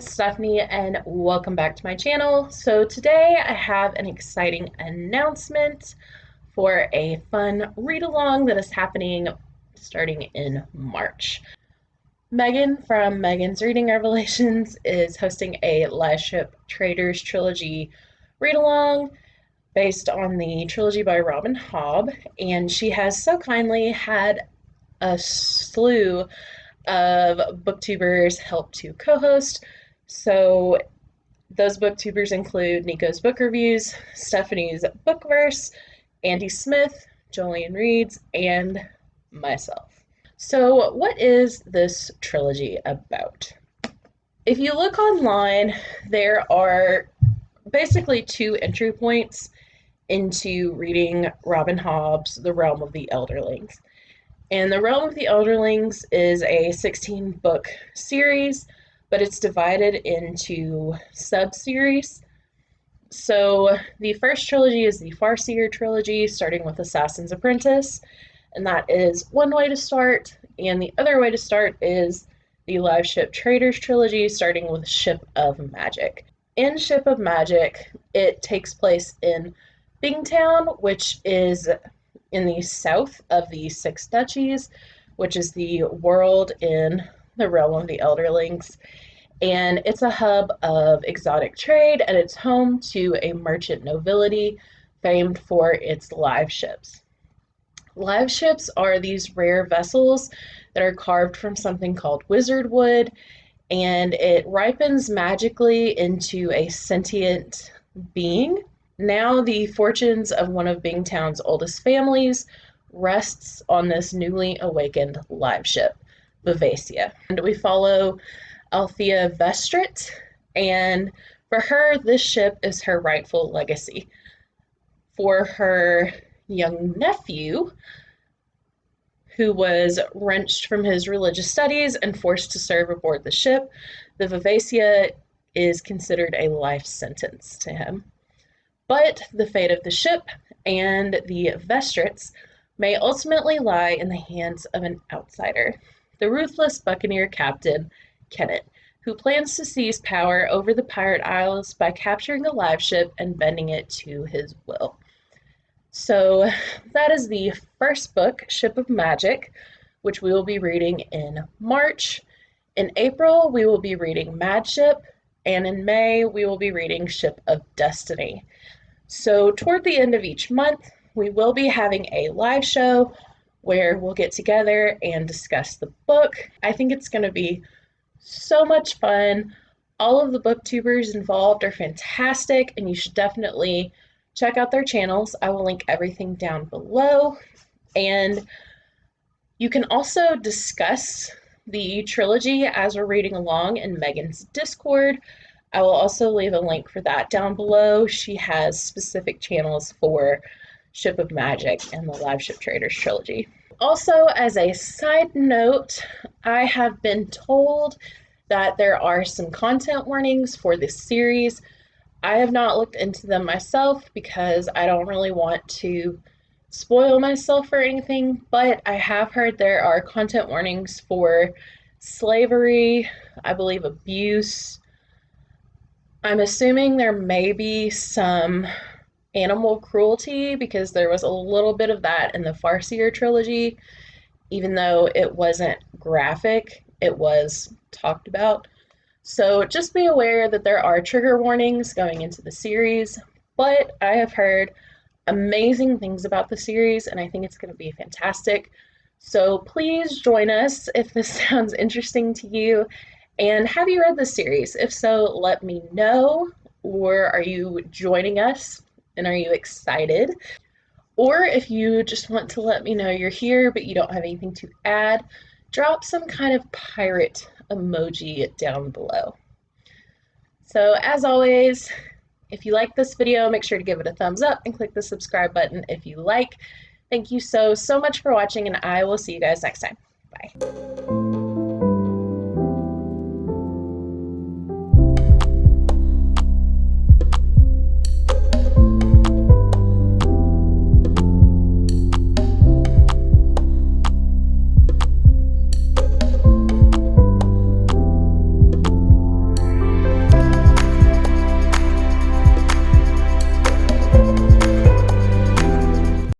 it's Stephanie and welcome back to my channel. So today I have an exciting announcement for a fun read-along that is happening starting in March. Megan from Megan's Reading Revelations is hosting a Liveship Traders Trilogy read-along based on the trilogy by Robin Hobb, and she has so kindly had a slew of booktubers help to co-host. So those booktubers include Nico's Book Reviews, Stephanie's Bookverse, Andy Smith, Jolien Reads, and myself. So what is this trilogy about? If you look online, there are basically two entry points into reading Robin Hobb's The Realm of the Elderlings. And The Realm of the Elderlings is a 16-book series, but it's divided into sub-series. So the first trilogy is the Farseer trilogy, starting with Assassin's Apprentice, and that is one way to start. And the other way to start is the Liveship Traders trilogy, starting with Ship of Magic. In Ship of Magic, it takes place in Bingtown, which is in the south of the Six Duchies, which is the world in the Realm of the Elderlings. And it's a hub of exotic trade, and it's home to a merchant nobility famed for its live ships. Live ships are these rare vessels that are carved from something called wizard wood, and it ripens magically into a sentient being. Now the fortunes of one of Bingtown's oldest families rests on this newly awakened live ship, Vivacia. And we follow Althea Vestrit, and for her, this ship is her rightful legacy. For her young nephew, who was wrenched from his religious studies and forced to serve aboard the ship, the Vivacia is considered a life sentence to him. But the fate of the ship and the Vestrits may ultimately lie in the hands of an outsider, the ruthless buccaneer captain, Kenneth, who plans to seize power over the Pirate Isles by capturing the live ship and bending it to his will. So that is the first book, Ship of Magic, which we will be reading in March. In April, we will be reading Mad Ship, and in May, we will be reading Ship of Destiny. So toward the end of each month, we will be having a live show where we'll get together and discuss the book. I think it's going to be so much fun. All of the booktubers involved are fantastic, and you should definitely check out their channels. I will link everything down below. And you can also discuss the trilogy as we're reading along in Megan's Discord. I will also leave a link for that down below. She has specific channels for Ship of Magic and the Liveship Traders trilogy. Also, as a side note, I have been told that there are some content warnings for this series. I have not looked into them myself because I don't really want to spoil myself or anything, but I have heard there are content warnings for slavery, I believe abuse. I'm assuming there may be some animal cruelty because there was a little bit of that in the Farseer trilogy. Even though it wasn't graphic, it was talked about. So just be aware that there are trigger warnings going into the series, but I have heard amazing things about the series, and I think it's going to be fantastic. So please join us if this sounds interesting to you. And have you read the series? If so, let me know. Or are you joining us and are you excited? Or if you just want to let me know you're here but you don't have anything to add, drop some kind of pirate emoji down below. So as always, if you like this video, make sure to give it a thumbs up and click the subscribe button if you like. Thank you so much for watching, and I will see you guys next time. Bye.